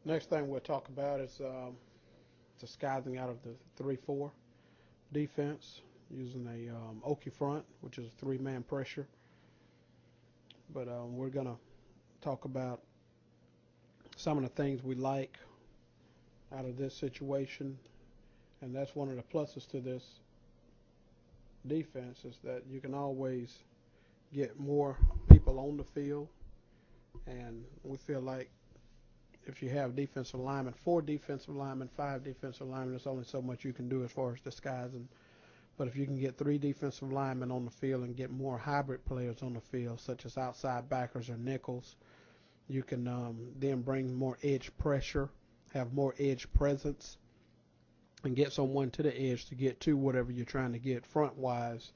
Next thing we'll talk about is disguising out of the 3-4 defense using a Oki front, which is a three-man pressure. But we're going to talk about some of the things we like out of this situation. And that's one of the pluses to this defense is that you can always get more people on the field. And we feel like if you have defensive linemen, 4 defensive linemen, 5 defensive linemen, there's only so much you can do as far as disguising. But if you can get 3 defensive linemen on the field and get more hybrid players on the field, such as outside backers or nickels, you can then bring more edge pressure, have more edge presence, and get someone to the edge to get to whatever you're trying to get front wise.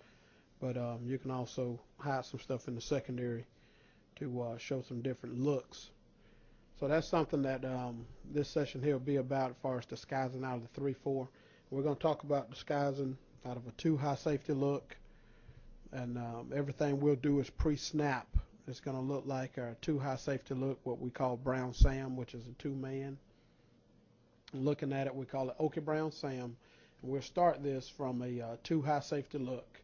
But you can also hide some stuff in the secondary to show some different looks. So that's something that this session here will be about as far as disguising out of the 3-4. We're going to talk about disguising out of a 2 high safety look, and everything we'll do is pre-snap. It's going to look like our 2 high safety look, what we call Brown Sam, which is a 2-man. Looking at it, we call it Oki Brown Sam. And we'll start this from a 2 high safety look.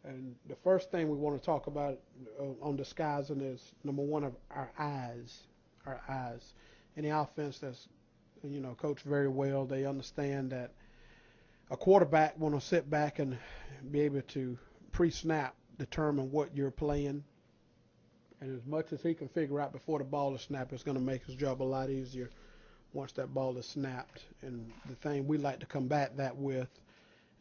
And the first thing we want to talk about on disguising is number one of our eyes. Our eyes. Any offense that's coached very well, they understand that a quarterback want to sit back and be able to pre-snap determine what you're playing. And as much as he can figure out before the ball is snapped, it's going to make his job a lot easier once that ball is snapped. And the thing we like to combat that with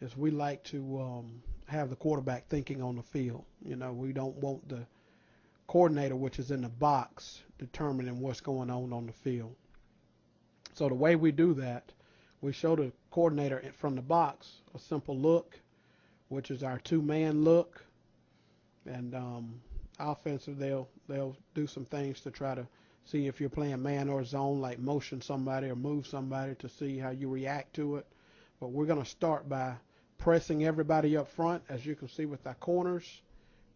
is we like to have the quarterback thinking on the field. We don't want the coordinator, which is in the box, determining what's going on the field. So the way we do that, we show the coordinator from the box a simple look, which is our 2-man look, and offensive they'll do some things to try to see if you're playing man or zone, like motion somebody or move somebody to see how you react to it. But we're going to start by pressing everybody up front, as you can see with our corners.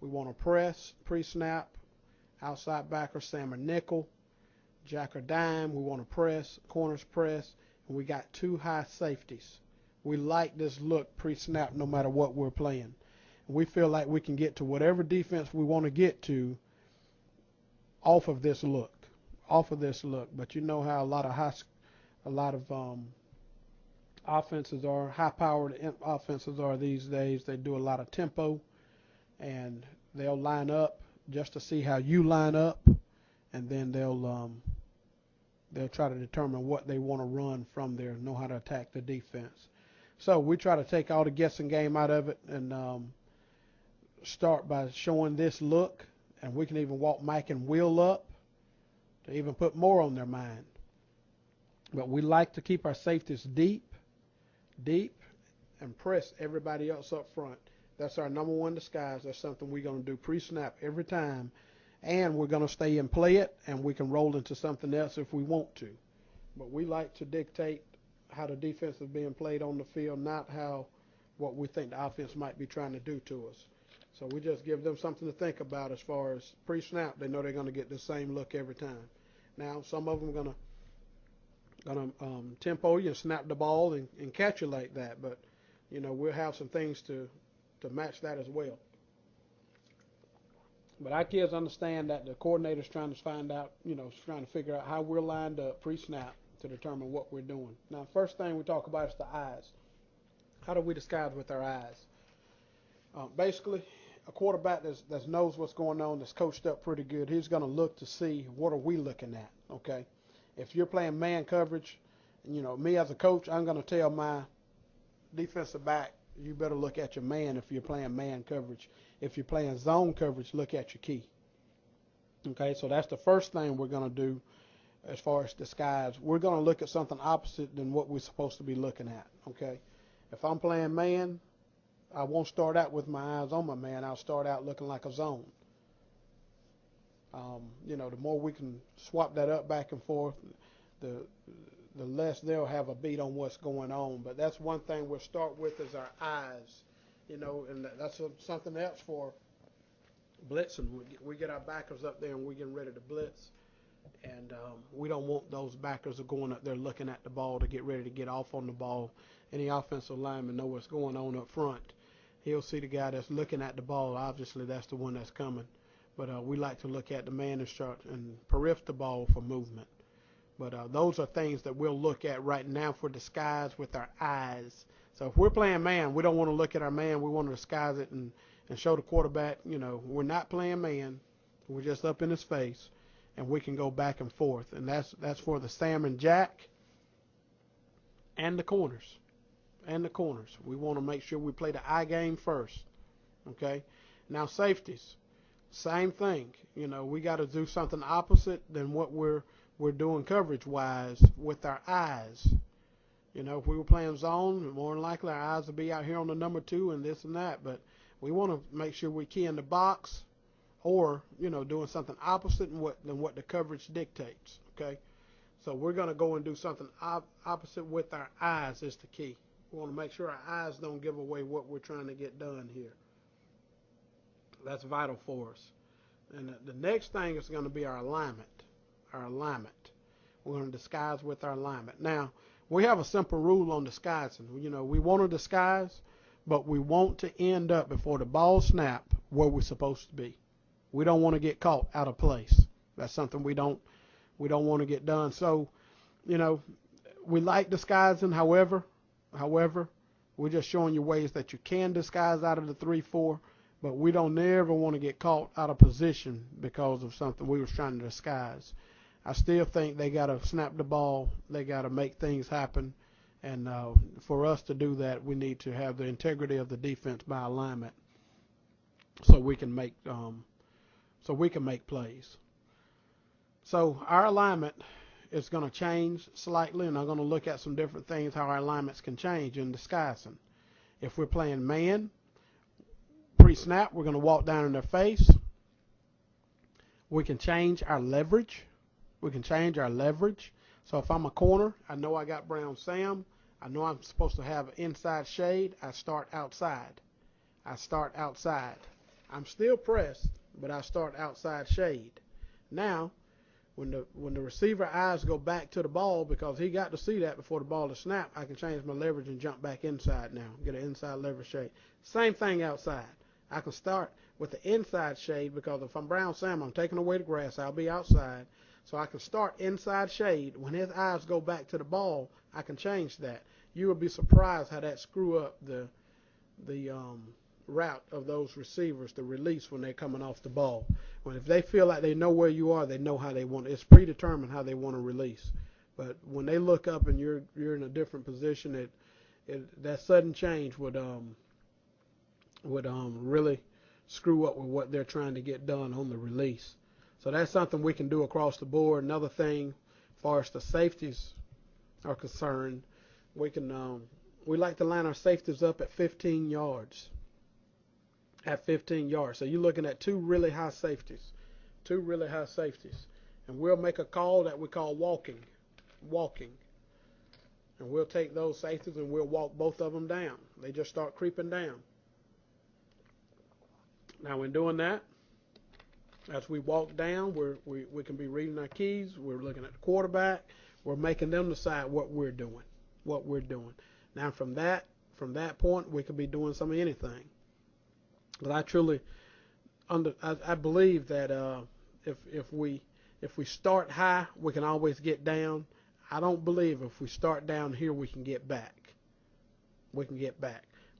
We want to press pre-snap. Outside backer, Sam or nickel, jack or dime. We want to press, corners press, and we got 2 high safeties. We like this look pre-snap no matter what we're playing. And we feel like we can get to whatever defense we want to get to off of this look. But you know how a lot of offenses are, high-powered offenses are these days. They do a lot of tempo, and they'll line up just to see how you line up, and then they'll try to determine what they want to run from there, know how to attack the defense. So we try to take all the guessing game out of it and start by showing this look, and we can even walk Mike and Will up to even put more on their mind. But we like to keep our safeties deep, and press everybody else up front. That's our number one disguise. That's something we're going to do pre-snap every time. And we're going to stay and play it, and we can roll into something else if we want to. But we like to dictate how the defense is being played on the field, not what we think the offense might be trying to do to us. So we just give them something to think about as far as pre-snap. They know they're going to get the same look every time. Now, some of them are going to tempo you and snap the ball and catch you like that. But, we'll have some things to match that as well. But our kids understand that the coordinator's trying to find out, trying to figure out how we're lined up pre-snap to determine what we're doing. Now, first thing we talk about is the eyes. How do we disguise with our eyes? Basically, a quarterback that knows what's going on, that's coached up pretty good, he's going to look to see what are we looking at, okay? If you're playing man coverage, me as a coach, I'm going to tell my defensive back, you better look at your man if you're playing man coverage. If you're playing zone coverage, look at your key. Okay, so that's the first thing we're going to do as far as disguise. We're going to look at something opposite than what we're supposed to be looking at. Okay, if I'm playing man, I won't start out with my eyes on my man. I'll start out looking like a zone. The more we can swap that up back and forth, the less they'll have a beat on what's going on. But that's one thing we'll start with is our eyes, and that's something else for blitzing. We get our backers up there and we get ready to blitz. And we don't want those backers going up there looking at the ball to get ready to get off on the ball. Any offensive lineman know what's going on up front. He'll see the guy that's looking at the ball. Obviously, that's the one that's coming. But we like to look at the man and periff the ball for movement. But those are things that we'll look at right now for disguise with our eyes. So if we're playing man, we don't want to look at our man. We want to disguise it and show the quarterback, we're not playing man. We're just up in his face, and we can go back and forth. And that's for the Sam and Jack and the corners. We want to make sure we play the eye game first. Okay? Now safeties, same thing. We got to do something opposite than what we're doing coverage-wise with our eyes. If we were playing zone, more than likely our eyes would be out here on the number 2 and this and that. But we want to make sure we key in the box or, doing something opposite than what the coverage dictates. Okay? So we're going to go and do something opposite with our eyes is the key. We want to make sure our eyes don't give away what we're trying to get done here. That's vital for us. And the next thing is going to be our alignment. We're going to disguise with our alignment. Now, we have a simple rule on disguising. We want to disguise, but we want to end up before the ball snap where we're supposed to be. We don't want to get caught out of place. That's something we don't want to get done. So, we like disguising. However, we're just showing you ways that you can disguise out of the 3-4, but we don't never want to get caught out of position because of something we was trying to disguise. I still think they got to snap the ball. They got to make things happen. And for us to do that, we need to have the integrity of the defense by alignment so we can make plays. So our alignment is going to change slightly, and I'm going to look at some different things how our alignments can change in disguising. If we're playing man, pre-snap, we're going to walk down in their face. We can change our leverage. So if I'm a corner, I know I got Brown Sam. I know I'm supposed to have an inside shade. I start outside. I'm still pressed, but I start outside shade. Now, when the receiver eyes go back to the ball because he got to see that before the ball is snapped, I can change my leverage and jump back inside now. Get an inside leverage shade. Same thing outside. I can start with the inside shade because if I'm Brown Sam, I'm taking away the grass. I'll be outside. So I can start inside shade. When his eyes go back to the ball, I can change that. You will be surprised how that screw up the route of those receivers, the release when they're coming off the ball. If they feel like they know where you are, they know how they want it. It's predetermined how they want to release. But when they look up and you're in a different position, that sudden change would really screw up with what they're trying to get done on the release. So that's something we can do across the board. Another thing, as far as the safeties are concerned, we like to line our safeties up at 15 yards. So you're looking at two really high safeties. And we'll make a call that we call walking. And we'll take those safeties and we'll walk both of them down. They just start creeping down. Now when doing that, as we walk down, we can be reading our keys. We're looking at the quarterback. We're making them decide what we're doing. Now from that point, we could be doing some of anything. But I believe that if we start high, we can always get down. I don't believe if we start down here, we can get back.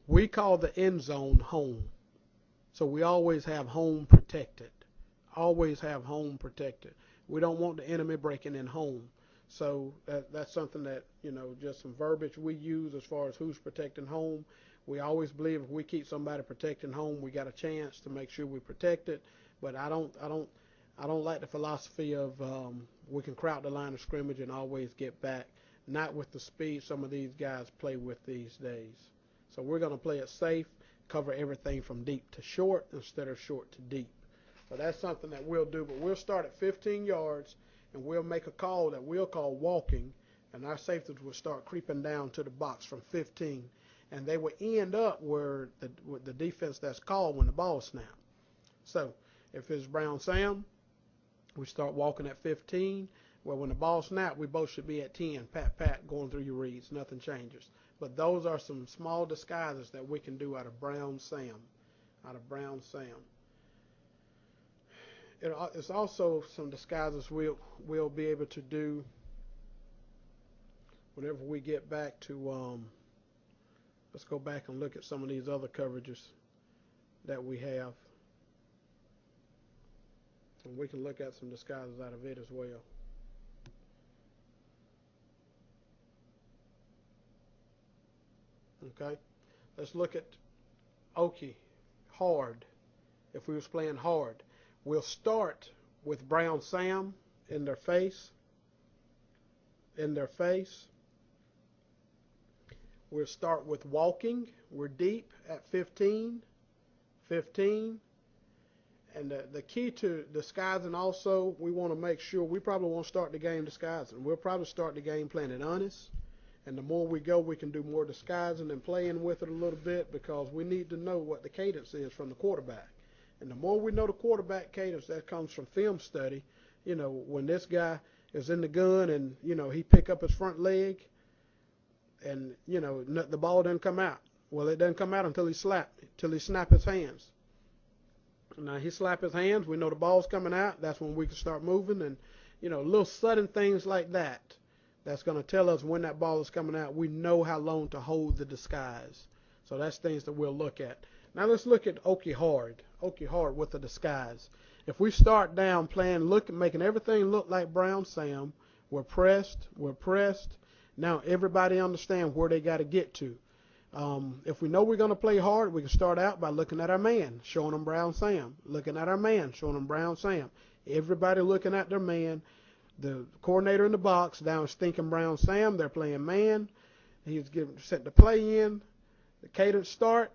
We call the end zone home. So we always have home protected. We don't want the enemy breaking in home. So that's something that, just some verbiage we use as far as who's protecting home. We always believe if we keep somebody protecting home, we got a chance to make sure we protect it. But I don't like the philosophy of we can crowd the line of scrimmage and always get back. Not with the speed some of these guys play with these days. So we're going to play it safe, cover everything from deep to short instead of short to deep. So that's something that we'll do. But we'll start at 15 yards, and we'll make a call that we'll call walking, and our safeties will start creeping down to the box from 15. And they will end up where the defense that's called when the ball snaps. So if it's Brown Sam, We start walking at 15. Well, when the ball snaps, we both should be at 10. Pat, pat, going through your reads. Nothing changes. But those are some small disguises that we can do out of Brown Sam. Out of Brown Sam. It's also some disguises we'll be able to do whenever we get back to, let's go back and look at some of these other coverages that we have. And we can look at some disguises out of it as well. Okay, let's look at Okie, hard. If we was playing hard, we'll start with Brown Sam in their face. In their face. We'll start with walking. We're deep at 15. 15. And the key to disguising also, we want to make sure, we probably won't start the game disguising. We'll probably start the game playing it honest. And the more we go, we can do more disguising and playing with it a little bit, because we need to know what the cadence is from the quarterback. And the more we know the quarterback cadence, that comes from film study. You know, when this guy is in the gun and, you know, he pick up his front leg and, you know, the ball doesn't come out. Well, it doesn't come out until he snap his hands. Now, he slap his hands, we know the ball's coming out. That's when we can start moving. And, you know, little sudden things like that. That's going to tell us when that ball is coming out. We know how long to hold the disguise. So that's things that we'll look at. Now let's look at Okie hard. Okie hard with the disguise. If we start down playing, making everything look like Brown Sam, we're pressed. Now everybody understand where they got to get to. If we know we're going to play hard, we can start out by looking at our man, showing them Brown Sam. Looking at our man, showing them Brown Sam. Everybody looking at their man. The coordinator in the box down is thinking Brown Sam. They're playing man. He's set the play in. The cadence start.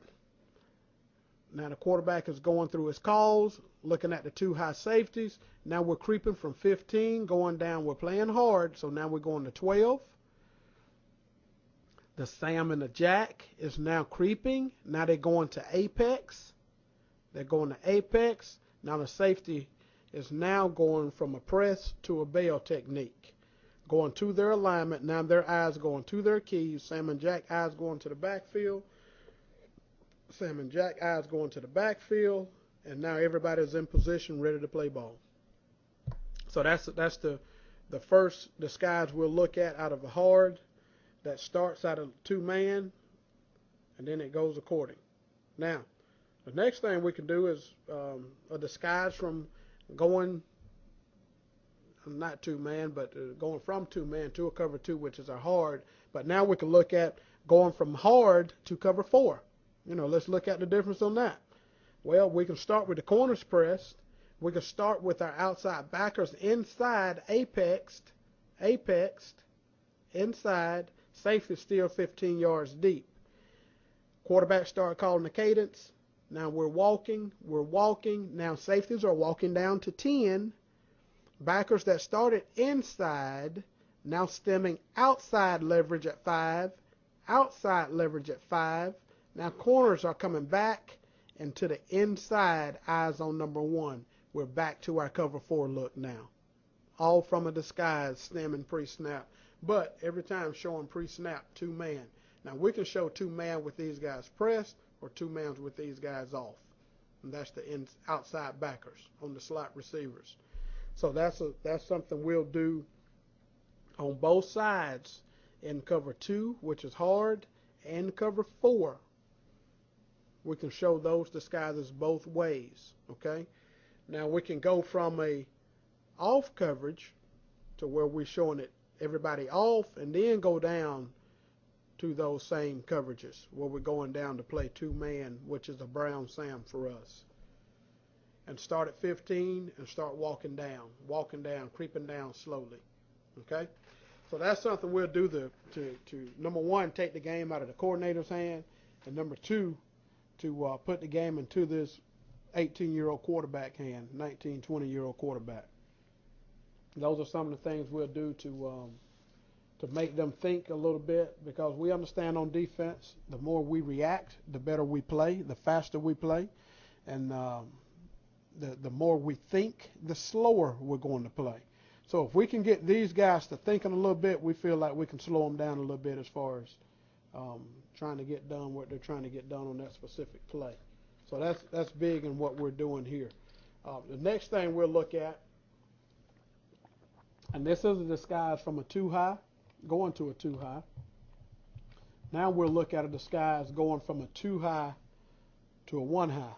Now the quarterback is going through his calls, looking at the two high safeties. Now we're creeping from 15, going down. We're playing hard, so now we're going to 12. The Sam and the Jack is now creeping. Now they're going to apex. They're going to apex. Now the safety is now going from a press to a bail technique. Going to their alignment. Now their eyes going to their keys. Sam and Jack eyes going to the backfield. Sam and Jack eyes going to the backfield. And now everybody's in position ready to play ball. So that's the first disguise we'll look at out of the hard. That starts out of two-man, and then it goes according. Now, the next thing we can do is a disguise from going, not two-man, but going from two-man to a cover two, which is our hard. But now we can look at going from hard to cover four. You know, let's look at the difference on that. Well, we can start with the corners pressed. We can start with our outside backers inside, apexed, inside. Safety still 15 yards deep. Quarterback start calling the cadence. Now we're walking. Now safeties are walking down to 10. Backers that started inside now stemming outside leverage at 5. Outside leverage at 5. Now corners are coming back and to the inside, eyes on number 1. We're back to our cover 4 look now. All from a disguise, stemming pre-snap. But every time showing pre-snap, two-man. Now we can show two-man with these guys pressed or two-mans with these guys off. And that's the outside backers on the slot receivers. So that's something we'll do on both sides in cover 2, which is hard, and cover 4. We can show those disguises both ways. Okay. Now we can go from a off coverage to where we're showing it everybody off, and then go down to those same coverages where we're going down to play two-man, which is a Brown Sam for us. And start at 15 and start walking down, creeping down slowly. Okay? So that's something we'll do to number 1, take the game out of the coordinator's hand, and number 2, to put the game into this 18-year-old quarterback hand, 19, 20-year-old quarterback. Those are some of the things we'll do to make them think a little bit, because we understand on defense, the more we react, the better we play, the faster we play. And the more we think, the slower we're going to play. So if we can get these guys to thinking a little bit, we feel like we can slow them down a little bit as far as trying to get done what they're trying to get done on that specific play. So that's big in what we're doing here. The next thing we'll look at, and this is a disguise from a 2-high going to a 2-high. Now we'll look at a disguise going from a 2-high to a 1-high.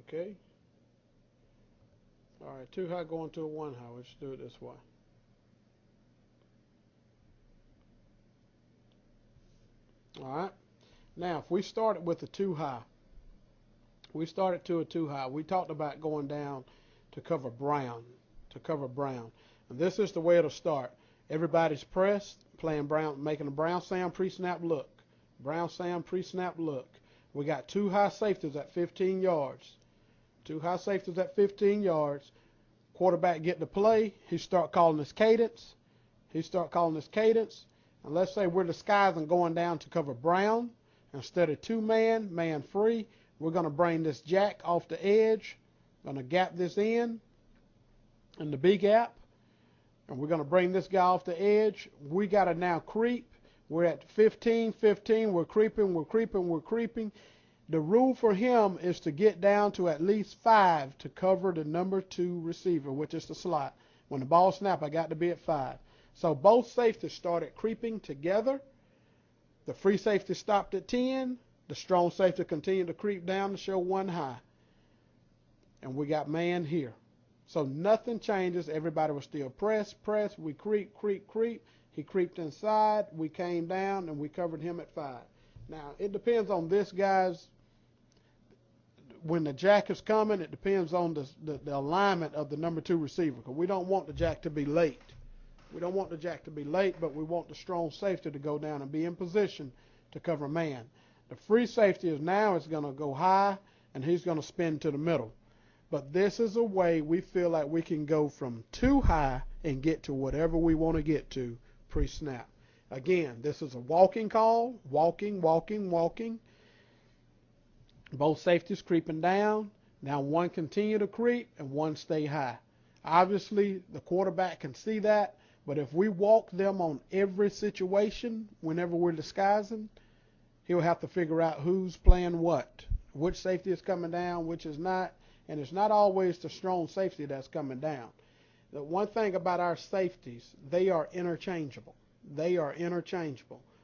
Okay. All right, 2-high going to a 1-high. Let's do it this way. All right. Now, if we started with a 2-high, we started to a 2-high. We talked about going down to cover brown, And this is the way it'll start. Everybody's pressed, playing brown, making a brown Sam pre-snap look. Brown Sam pre-snap look. We got 2 high safeties at 15 yards. 2 high safeties at 15 yards. Quarterback get to play. He start calling his cadence. And let's say we're disguising going down to cover brown. Instead of 2-man, man free, we're going to bring this jack off the edge. Going to gap this in the B gap. And we're going to bring this guy off the edge. We got to now creep. We're at 15. We're creeping. The rule for him is to get down to at least 5 to cover the number 2 receiver, which is the slot. When the ball snap, I got to be at 5. So both safeties started creeping together. The free safety stopped at 10. The strong safety continued to creep down to show 1 high. And we got man here. So nothing changes. Everybody was still press. We creep. He creeped inside. We came down, and we covered him at 5. Now, it depends on this guy's, when the jack is coming, it depends on the alignment of the number 2 receiver, because we don't want the jack to be late. But we want the strong safety to go down and be in position to cover man. The free safety is going to go high, and he's going to spin to the middle. But this is a way we feel like we can go from 2 high and get to whatever we want to get to pre-snap. Again, this is a walking call, walking. Both safeties creeping down. Now one continue to creep and one stay high. Obviously, the quarterback can see that, but if we walk them on every situation whenever we're disguising, he'll have to figure out who's playing what, which safety is coming down, which is not, and it's not always the strong safety that's coming down. The one thing about our safeties, they are interchangeable.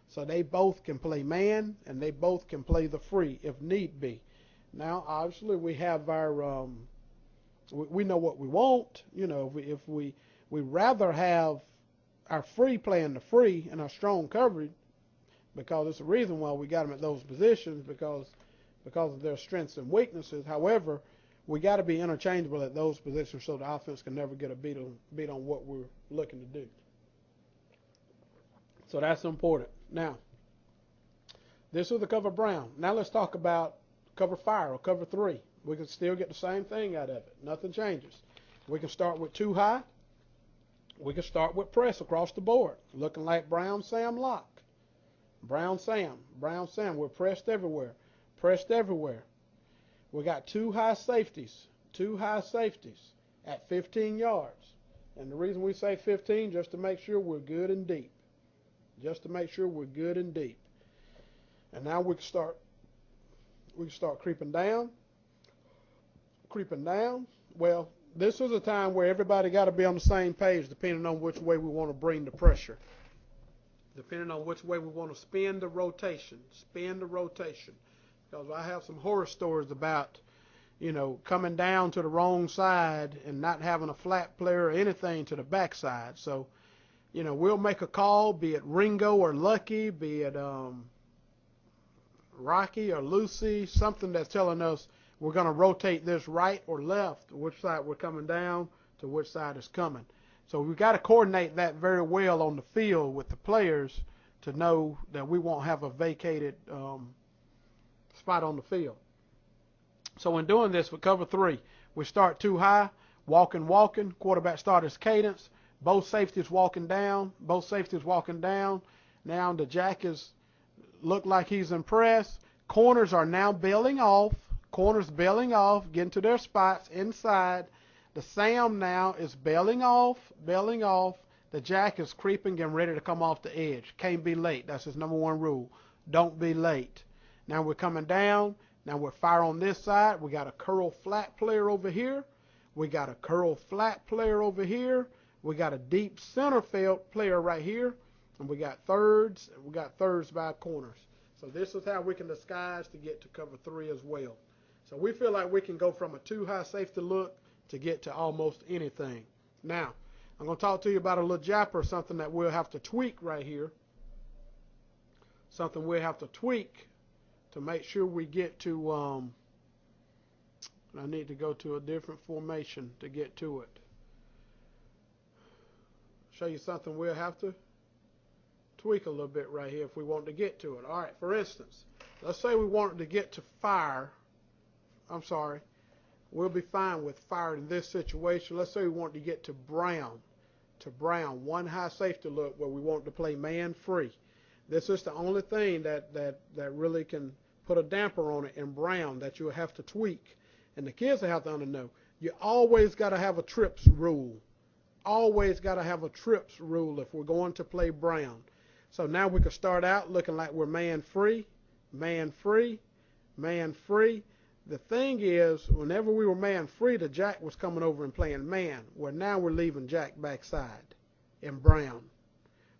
So they both can play man, and they both can play the free if need be. Now, obviously, we have our, we know what we want. You know, if we rather have our free playing the free and our strong coverage, because it's the reason why we got them at those positions, because of their strengths and weaknesses. However, we got to be interchangeable at those positions so the offense can never get a beat on what we're looking to do. So that's important. Now, this is the cover brown. Now let's talk about cover fire or cover 3. We can still get the same thing out of it. Nothing changes. We can start with 2 high. We can start with press across the board, looking like Brown Sam lock. Brown Sam. We're pressed everywhere. We got 2 high safeties at 15 yards. And the reason we say 15, just to make sure we're good and deep. And now we can start creeping down. Well, this is a time where everybody got to be on the same page, depending on which way we want to bring the pressure. Depending on which way we want to spin the rotation. Because I have some horror stories about, coming down to the wrong side and not having a flat player or anything to the backside. So, we'll make a call, be it Ringo or Lucky, be it Rocky or Lucy, something that's telling us we're going to rotate this right or left, which side we're coming down to which side is coming. So we've got to coordinate that very well on the field with the players to know that we won't have a vacated spot on the field. So in doing this with cover 3, we start 2 high. Walking, walking. Quarterback starters cadence. Both safeties walking down. Both safeties walking down. Now the jack is look like he's impressed. Corners are now bailing off. Corners bailing off, getting to their spots inside. The Sam now is bailing off, bailing off. The jack is creeping, getting ready to come off the edge. Can't be late. That's his number one rule. Don't be late. Now we're coming down. Now we're fire on this side. We got a curl flat player over here. We got a curl flat player over here. We got a deep center field player right here. And we got thirds. We got thirds by corners. So this is how we can disguise to get to cover 3 as well. So we feel like we can go from a 2-high safety look to get to almost anything. Now, I'm going to talk to you about a little japper, something that we'll have to tweak right here. Something we'll have to tweak to make sure we get to, I need to go to a different formation to get to it. Show you something we'll have to tweak a little bit right here if we want to get to it. All right, for instance, let's say we wanted to get to fire. I'm sorry. We'll be fine with fire in this situation. Let's say we want to get to brown. One high safety look where we want to play man free. This is the only thing that really can put a damper on it in brown that you'll have to tweak. And the kids will have to know. You always got to have a trips rule. Always got to have a trips rule if we're going to play brown. So now we can start out looking like we're man free, man free, man free. The thing is, whenever we were man free, the jack was coming over and playing man, where now we're leaving jack backside in brown.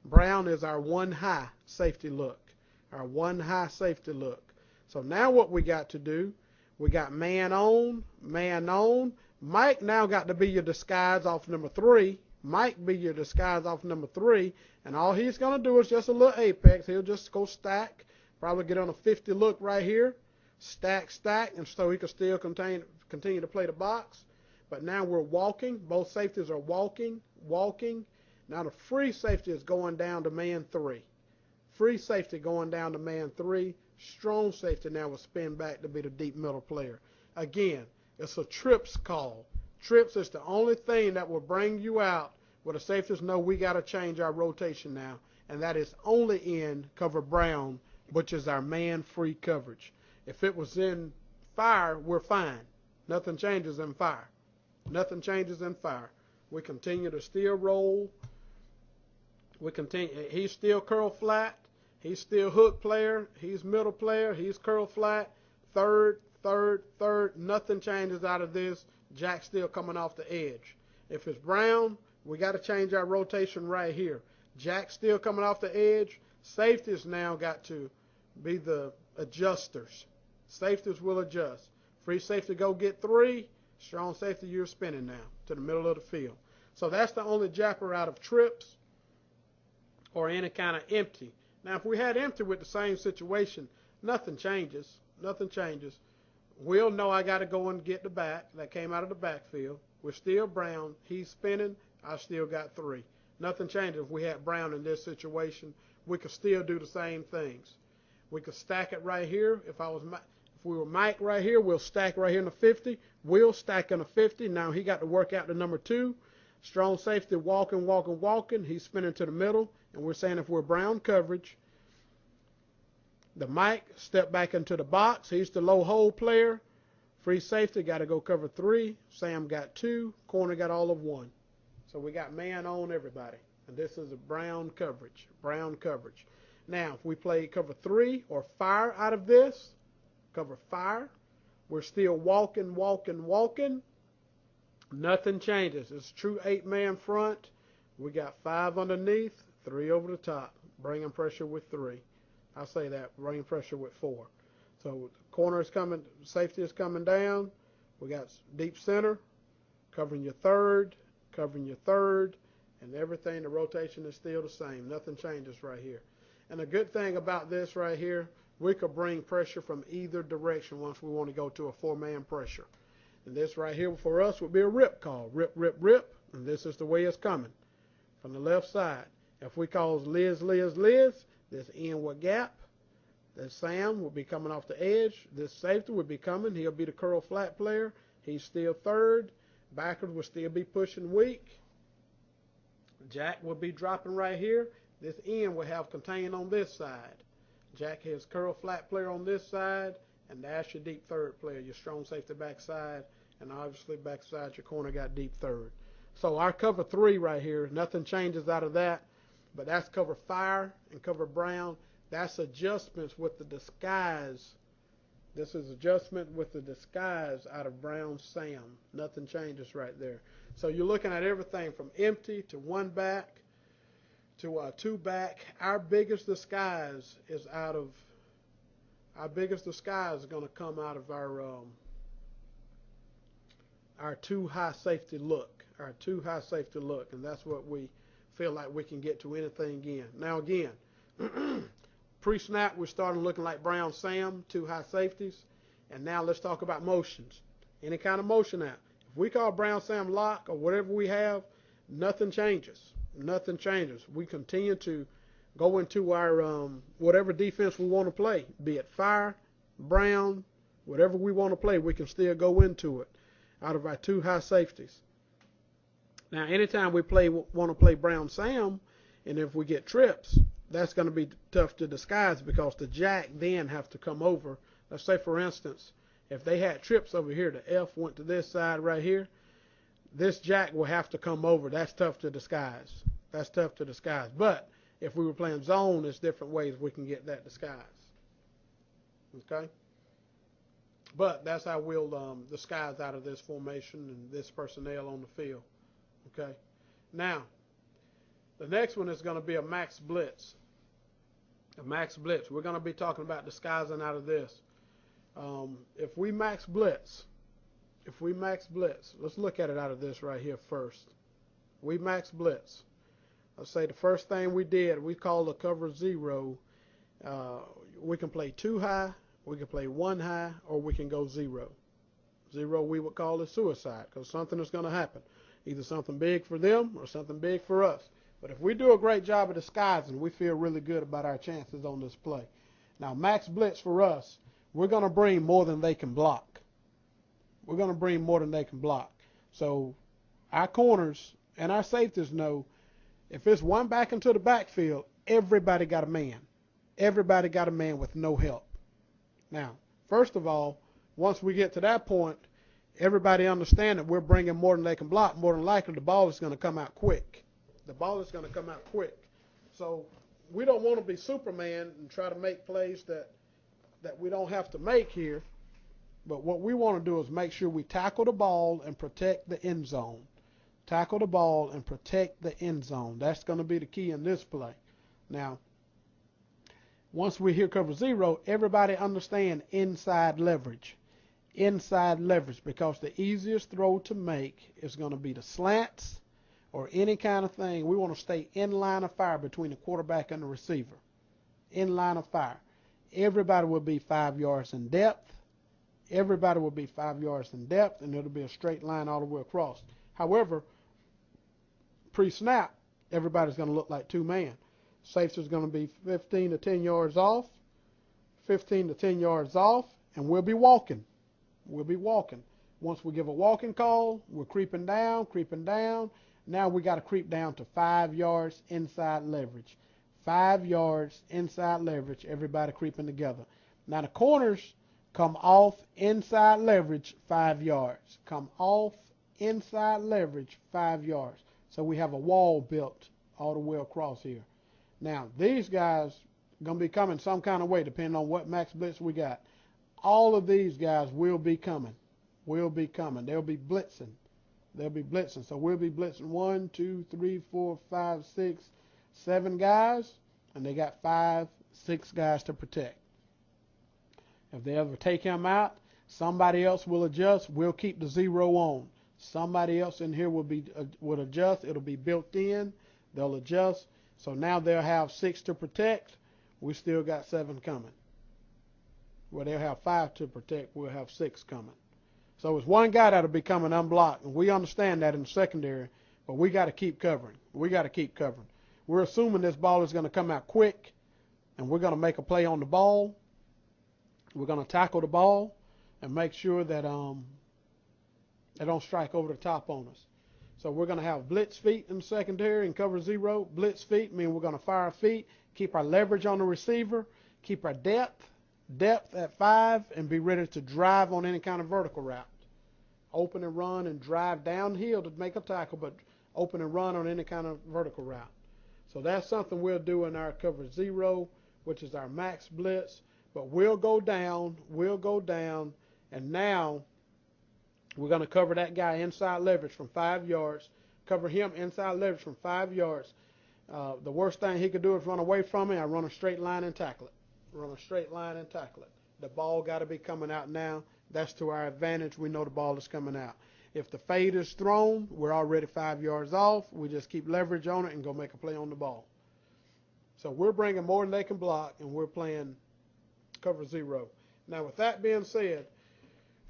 Brown is our 1-high safety look, our 1-high safety look. So now what we got to do, we got man on, man on. Mike now got to be your disguise off number 3. Mike be your disguise off number 3, and all he's going to do is just a little apex. He'll just go stack, probably get on a 50 look right here, stack, stack, and so he can still continue to play the box. But now we're walking. Both safeties are walking, walking. Now the free safety is going down to man 3. Free safety going down to man 3. Strong safety now will spin back to be the deep middle player. Again, it's a trips call. Trips is the only thing that will bring you out where the safeties know we got to change our rotation now, and that is only in cover brown, which is our man-free coverage. If it was in fire, we're fine. Nothing changes in fire. Nothing changes in fire. We continue to still roll. We continue. He's still curl flat. He's still hook player. He's middle player. He's curl flat. Third, third, third. Nothing changes out of this. Jack still coming off the edge. If it's brown, we got to change our rotation right here. Jack still coming off the edge. Safeties now got to be the adjusters. Safeties will adjust. Free safety go get 3. Strong safety, you're spinning now to the middle of the field. So that's the only japper out of trips or any kind of empty. Now, if we had empty with the same situation, nothing changes. Nothing changes. We'll know I got to go and get the back. That came out of the backfield. We're still brown. He's spinning. I still got 3. Nothing changes if we had brown in this situation. We could still do the same things. We could stack it right here. If we were Mike right here, we'll stack right here in the 50. We'll stack in the 50. Now he got to work out the number 2. Strong safety, walking, walking, walking. He's spinning to the middle. And we're saying if we're brown coverage, the Mike step back into the box. He's the low hold player. Free safety got to go cover 3. Sam got 2. Corner got all of 1. So we got man on everybody. And this is a brown coverage. Brown coverage. Now, if we play cover 3 or fire out of this, cover fire, we're still walking, walking, walking. Nothing changes. It's a true 8-man front. We got 5 underneath, 3 over the top. Bringing pressure with 3. I'll say that. Bringing pressure with 4. So corner is coming, safety is coming down. We got deep center, covering your third, and everything. The rotation is still the same. Nothing changes right here. And the good thing about this right here, we could bring pressure from either direction once we want to go to a 4-man pressure. And this right here for us would be a rip call. Rip, rip, rip. And this is the way it's coming from the left side. If we call Liz, Liz, Liz, this inward gap, this Sam will be coming off the edge. This safety would be coming. He'll be the curl flat player. He's still third. Backers will still be pushing weak. Jack will be dropping right here. This end will have contain on this side. Jack has curl flat player on this side, and that's your deep third player, your strong safety backside, and obviously backside your corner got deep third. So our cover 3 right here, nothing changes out of that, but that's cover fire and cover brown. That's adjustments with the disguise. This is adjustment with the disguise out of Brown Sam. Nothing changes right there. So you're looking at everything from empty to 1 back to 2 back. Our biggest disguise is going to come out of our 2 high safety look. Our 2 high safety look, and that's what we feel like we can get to anything in. Now again, pre-snap, we're starting looking like Brown Sam, 2 high safeties. And now let's talk about motions. Any kind of motion out. If we call Brown Sam lock or whatever we have, nothing changes. Nothing changes. We continue to go into our whatever defense we want to play, be it fire, brown, whatever we want to play, we can still go into it out of our 2 high safeties. Now, anytime we want to play Brown Sam, and if we get trips, that's going to be tough to disguise because the jack then have to come over. Let's say, for instance, if they had trips over here, the F went to this side right here, this jack will have to come over. That's tough to disguise. That's tough to disguise. But if we were playing zone, there's different ways we can get that disguise. Okay? But that's how we'll disguise out of this formation and this personnel on the field. Okay? Now, the next one is going to be a max blitz. A max blitz. We're going to be talking about disguising out of this. If we max blitz, let's look at it out of this right here first. We max blitz. Let's say the first thing we did, we called the cover 0. We can play 2 high, we can play 1 high, or we can go 0. 0 we would call it suicide because something is going to happen. Either something big for them or something big for us. But if we do a great job of disguising, we feel really good about our chances on this play. Now, max blitz for us, we're going to bring more than they can block. We're going to bring more than they can block. So our corners and our safeties know if it's 1 back into the backfield, everybody got a man. Everybody got a man with no help. Now, first of all, once we get to that point, everybody understand that we're bringing more than they can block. More than likely, the ball is going to come out quick. The ball is going to come out quick. So we don't want to be Superman and try to make plays that we don't have to make here. But what we want to do is make sure we tackle the ball and protect the end zone. Tackle the ball and protect the end zone. That's going to be the key in this play. Now, once we hear cover 0, everybody understand inside leverage. Inside leverage, because the easiest throw to make is going to be the slants or any kind of thing. We want to stay in line of fire between the quarterback and the receiver. In line of fire. Everybody will be 5 yards in depth. Everybody will be 5 yards in depth, and it'll be a straight line all the way across. However, pre-snap, everybody's going to look like 2-man. Safety's going to be 15 to 10 yards off, 15 to 10 yards off, and we'll be walking. We'll be walking. Once we give a walking call, we're creeping down, creeping down. Now we got to creep down to 5 yards inside leverage. 5 yards inside leverage, everybody creeping together. Now the corners come off inside leverage 5 yards. Come off inside leverage 5 yards. So we have a wall built all the way across here. Now these guys are going to be coming some kind of way depending on what max blitz we got. All of these guys will be coming. Will be coming. They'll be blitzing. They'll be blitzing. So we'll be blitzing 1, 2, 3, 4, 5, 6, 7 guys, and they got 5, 6 guys to protect. If they ever take him out, somebody else will adjust. We'll keep the 0 on. Somebody else in here will adjust. It'll be built in. They'll adjust. So now they'll have 6 to protect. We still got 7 coming. Well, they'll have 5 to protect. We'll have 6 coming. So it's one guy that'll be coming unblocked, and we understand that in the secondary, but we got to keep covering. We got to keep covering. We're assuming this ball is going to come out quick, and we're going to make a play on the ball. We're going to tackle the ball and make sure that They don't strike over the top on us. So we're going to have blitz feet in the secondary and cover zero. Blitz feet mean we're going to fire feet, keep our leverage on the receiver, keep our depth at 5, and be ready to drive on any kind of vertical route. Open and run and drive downhill to make a tackle, but open and run on any kind of vertical route. So that's something we'll do in our cover zero, which is our max blitz. But we'll go down, and now we're going to cover that guy inside leverage from 5 yards, cover him inside leverage from 5 yards. The worst thing he could do is run away from me. I run a straight line and tackle it. The ball got to be coming out now. That's to our advantage. We know the ball is coming out. If the fade is thrown, we're already 5 yards off. We just keep leverage on it and go make a play on the ball. So we're bringing more than they can block, and we're playing cover zero. Now, with that being said,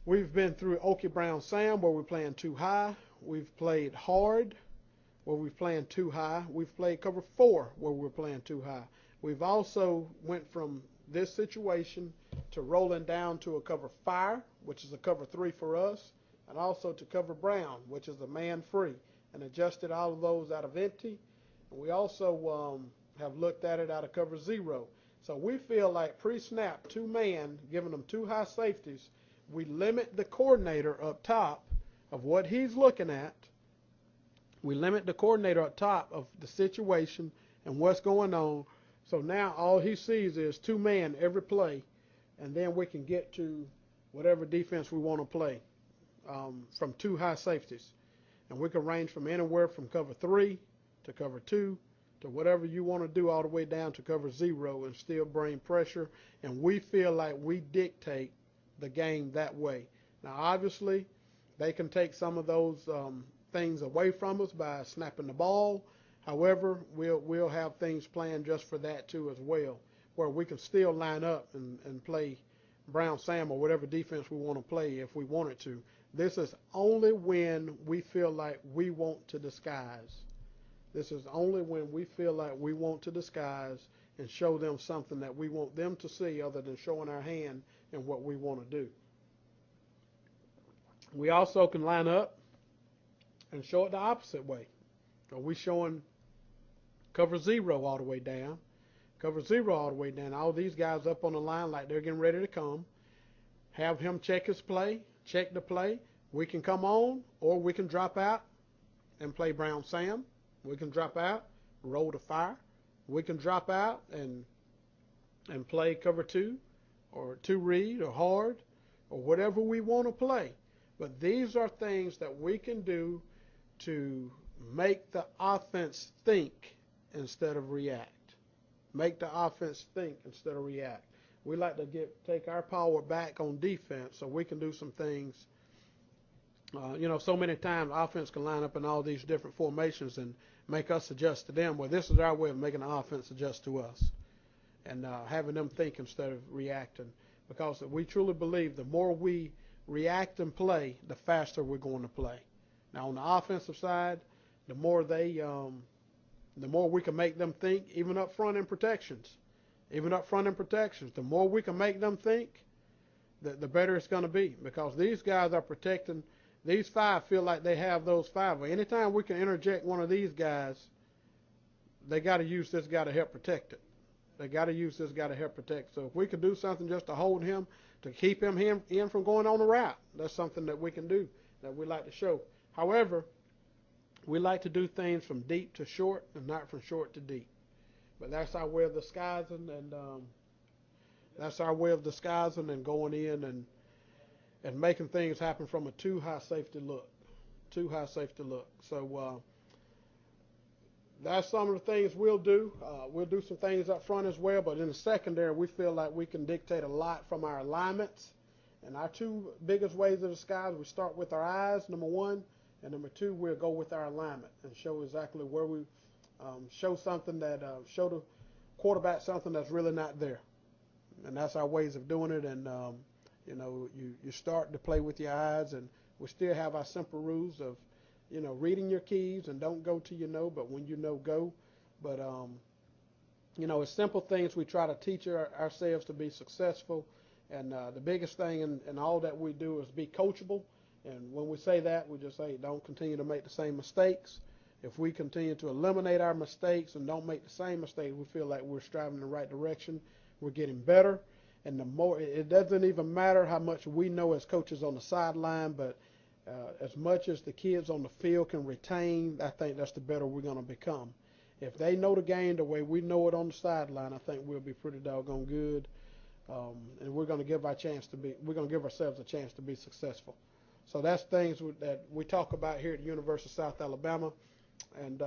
we've been through Okie Brown Sam, where we're playing too high. We've played hard, where we're playing too high. We've played cover 4, where we're playing too high. We've also went from this situation to rolling down to a cover fire, which is a cover 3 for us, and also to cover Brown, which is a man free, and adjusted all of those out of empty. And we also have looked at it out of cover 0. So we feel like pre-snap, 2-man, giving them 2 high safeties, we limit the coordinator up top of what he's looking at. We limit the coordinator up top of the situation and what's going on. So now all he sees is 2-man every play, and then we can get to whatever defense we want to play from 2 high safeties. And we can range from anywhere from cover 3 to cover 2 to whatever you want to do, all the way down to cover 0, and still bring pressure. And we feel like we dictate the game that way. Now, obviously, they can take some of those things away from us by snapping the ball. However, we'll have things planned just for that too as well, where we can still line up and play Brown Sam or whatever defense we want to play if we wanted to. This is only when we feel like we want to disguise. This is only when we feel like we want to disguise and show them something that we want them to see other than showing our hand and what we want to do. We also can line up and show it the opposite way. Are we showing cover 0 all the way down? Cover 0 all the way down. All these guys up on the line like they're getting ready to come. Have him check his play, check the play. We can come on, or we can drop out and play Brown Sam. We can drop out, roll to fire. We can drop out and play cover 2 or 2 read or hard or whatever we want to play. But these are things that we can do to make the offense think instead of react. Make the offense think instead of react. We like to take our power back on defense so we can do some things. So many times offense can line up in all these different formations and make us adjust to them. Well, this is our way of making the offense adjust to us and having them think instead of reacting. Because we truly believe the more we react and play, the faster we're going to play. Now, on the offensive side, the more we can make them think, even up front in protections. The more we can make them think, the better it's going to be. Because these guys are protecting. These 5 feel like they have those 5. Well, anytime we can interject one of these guys, they got to use this guy to help protect it. So if we can do something just to hold him, to keep him in from going on the route, that's something that we can do, that we like to show. However, we like to do things from deep to short and not from short to deep. But that's our way of disguising, and going in and making things happen from a too high safety look. So that's some of the things we'll do. We'll do some things up front as well, but in the secondary, we feel like we can dictate a lot from our alignments. And our 2 biggest ways of disguise, we start with our eyes, number 1, and number 2, we'll go with our alignment and show exactly where we show something that show the quarterback something that's really not there. And that's our ways of doing it. And you start to play with your eyes, and we still have our simple rules of reading your keys and don't go till you know, but when you know, go. But it's simple things we try to teach ourselves to be successful. And the biggest thing in all that we do is be coachable. And when we say that, we just say don't continue to make the same mistakes. If we continue to eliminate our mistakes and don't make the same mistakes, we feel like we're striving in the right direction. We're getting better. And the more, it doesn't even matter how much we know as coaches on the sideline, but as much as the kids on the field can retain, I think that's the better we're going to become. If they know the game the way we know it on the sideline, I think we'll be pretty doggone good. And we're going to give we're going to give ourselves a chance to be successful. So that's things that we talk about here at the University of South Alabama, and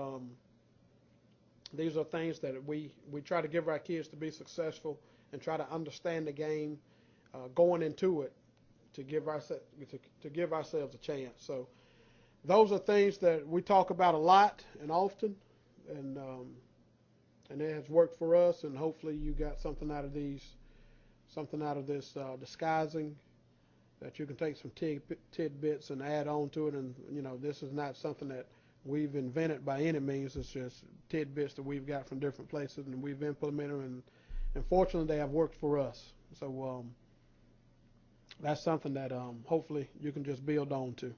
these are things that we try to give our kids to be successful and try to understand the game going into it to give ourselves a chance. So those are things that we talk about a lot and often, and it has worked for us. And hopefully you got something out of this disguising, that you can take some tidbits and add on to it. And this is not something that we've invented by any means. It's just tidbits that we've got from different places and we've implemented them, and fortunately they have worked for us. So that's something that hopefully you can just build on to.